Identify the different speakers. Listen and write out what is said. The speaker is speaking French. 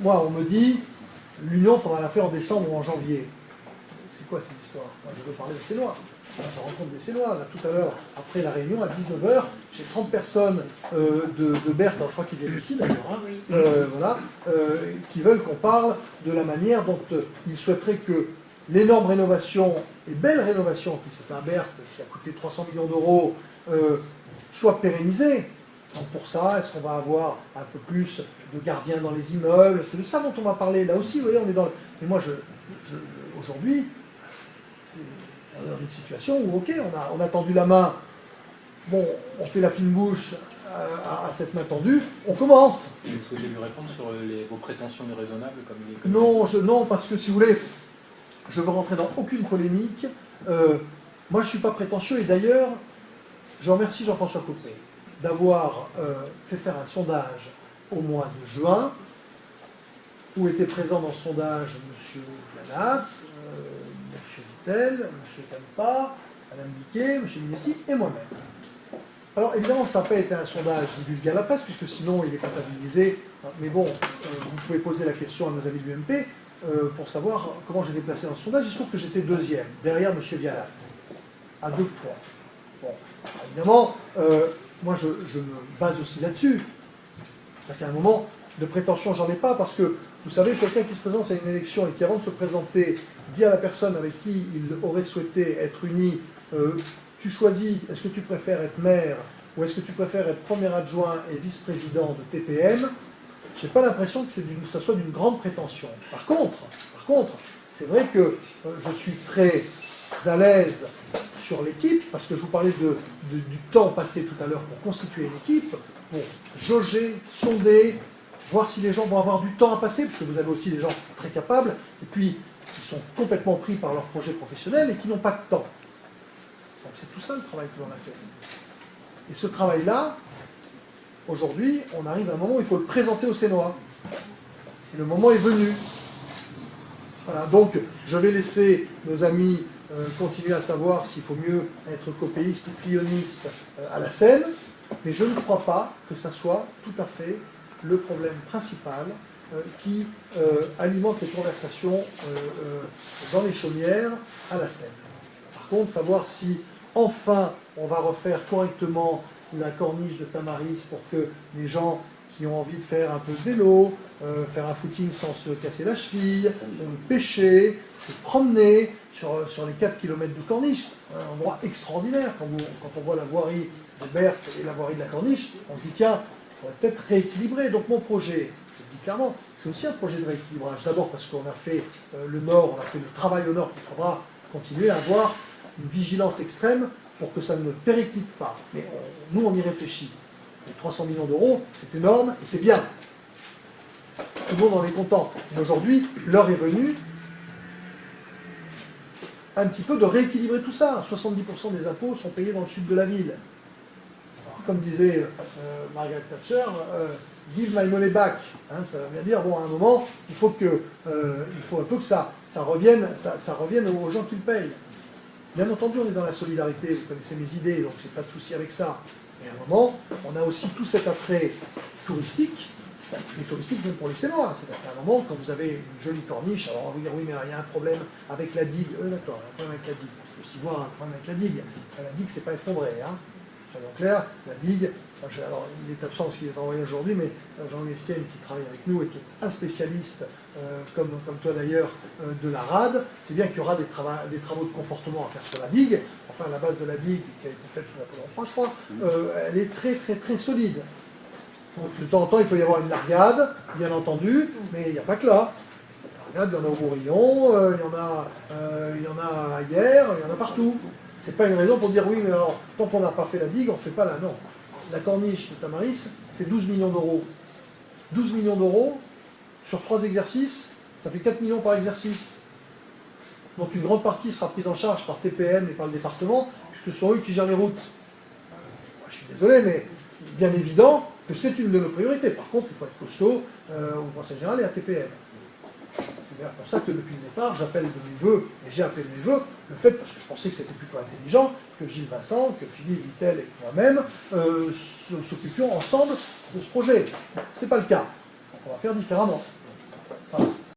Speaker 1: moi, on me dit, l'Union, il faudra la faire en décembre ou en janvier. C'est quoi cette histoire? Moi, je veux parler des Sénois. Moi, je rencontre des Sénois. Là, tout à l'heure, après la réunion, à 19 h, j'ai 30 personnes de Berthe, je crois qu'ils viennent ici d'ailleurs, hein, voilà, qui veulent qu'on parle de la manière dont ils souhaiteraient que l'énorme rénovation, et belle rénovation qui s'est fait à Berthe, qui a coûté 300 millions d'euros, soit pérennisée. Donc pour ça, est-ce qu'on va avoir un peu plus de gardiens dans les immeubles? C'est de ça dont on va parler. Là aussi, vous voyez, on est dans le... Mais moi, aujourd'hui, on est dans une situation où, ok, on a tendu la main, bon, on fait la fine bouche à cette main tendue, on commence.
Speaker 2: Et vous souhaitez lui répondre sur vos prétentions déraisonnables comme
Speaker 1: Non, parce que si vous voulez, je veux rentrer dans aucune polémique. Moi, je ne suis pas prétentieux, et d'ailleurs, je remercie Jean-François Copé d'avoir fait faire un sondage au mois de juin, où étaient présents dans ce sondage M. Galat, M. Vittel, M. Campa, Mme Biquet, M. Minetti et moi-même. Alors évidemment, ça n'a pas été un sondage divulgué à la presse, puisque sinon il est comptabilisé. Mais bon, vous pouvez poser la question à nos amis de l'UMP pour savoir comment j'ai déplacé dans ce sondage. Il se trouve que j'étais deuxième, derrière M. Vialat, à 2 points. Bon, évidemment, moi je me base aussi là-dessus. C'est-à-dire qu'à un moment, de prétention, j'en ai pas, parce que, vous savez, quelqu'un qui se présente à une élection et qui, avant de se présenter, dit à la personne avec qui il aurait souhaité être uni, tu choisis, est-ce que tu préfères être maire, ou est-ce que tu préfères être premier adjoint et vice-président de TPM, je n'ai pas l'impression que ça soit d'une grande prétention. Par contre, c'est vrai que je suis très à l'aise sur l'équipe, parce que je vous parlais du temps passé tout à l'heure pour constituer une équipe, pour jauger, sonder, voir si les gens vont avoir du temps à passer, parce que vous avez aussi des gens très capables, et puis qui sont complètement pris par leur projet professionnel et qui n'ont pas de temps. Donc c'est tout ça le travail que l'on a fait. Et ce travail-là, aujourd'hui, on arrive à un moment où il faut le présenter aux Sénois. Et le moment est venu. Voilà, donc je vais laisser nos amis continuer à savoir s'il faut mieux être copéiste ou filloniste à la scène, mais je ne crois pas que ça soit tout à fait le problème principal qui alimente les conversations dans les chaumières à la scène. Par contre, savoir si enfin on va refaire correctement la corniche de Tamaris pour que les gens qui ont envie de faire un peu de vélo, faire un footing sans se casser la cheville, pêcher, se promener sur les 4 km de corniche, un endroit extraordinaire. Quand on voit la voirie de Berthe et la voirie de la corniche, on se dit tiens, il faudrait peut-être rééquilibrer. Donc mon projet, je le dis clairement, c'est aussi un projet de rééquilibrage. D'abord parce qu'on a fait le nord, on a fait le travail au nord, qu'il faudra continuer à avoir une vigilance extrême pour que ça ne périclite pas. Mais nous, on y réfléchit. Les 300 millions d'euros, c'est énorme et c'est bien. Tout le monde en est content. Mais aujourd'hui, l'heure est venue un petit peu de rééquilibrer tout ça. 70% des impôts sont payés dans le sud de la ville. Alors, comme disait Margaret Thatcher, give my money back. Hein, ça veut bien dire, bon, à un moment, il faut un peu que ça revienne aux gens qui le payent. Bien entendu, on est dans la solidarité, vous connaissez mes idées, donc j'ai pas de souci avec ça. Mais à un moment, on a aussi tout cet attrait touristique, mais touristique même pour les Sénois. C'est-à-dire qu'à un moment, quand vous avez une jolie corniche, alors on va vous dire, oui, mais il y a un problème avec la digue. Oui, d'accord, il y a un problème avec la digue. Il faut aussi voir un problème avec la digue. La digue, c'est pas effondré, hein. Soyons clairs, la digue, alors il est absent parce qu'il est envoyé aujourd'hui, mais Jean-Louis Estienne, qui travaille avec nous et qui est un spécialiste, comme toi d'ailleurs, de la rade, c'est bien qu'il y aura des travaux de confortement à faire sur la digue. Enfin, la base de la digue, qui a été faite sous Napoléon III, je crois, elle est très très très solide. Donc de temps en temps, il peut y avoir une largade, bien entendu, mais il n'y a pas que là. La largade, il y en a au Bourillon, il y en a hier, il y en a partout. C'est pas une raison pour dire oui, mais alors, tant qu'on n'a pas fait la digue, on ne fait pas la non. La corniche de Tamaris, c'est 12 millions d'euros. 12 millions d'euros, sur 3 exercices, ça fait 4 millions par exercice. Donc une grande partie sera prise en charge par TPM et par le département, puisque ce sont eux qui gèrent les routes. Moi, je suis désolé, mais bien évident que c'est une de nos priorités. Par contre, il faut être costaud au Conseil général et à TPM. C'est d'ailleurs pour ça que depuis le départ, j'appelle de mes voeux, et j'ai appelé de mes voeux, le fait, parce que je pensais que c'était plutôt intelligent, que Gilles Vincent, que Philippe Vittel et moi-même s'occupions ensemble de ce projet. Ce n'est pas le cas. Donc on va faire différemment. Voilà.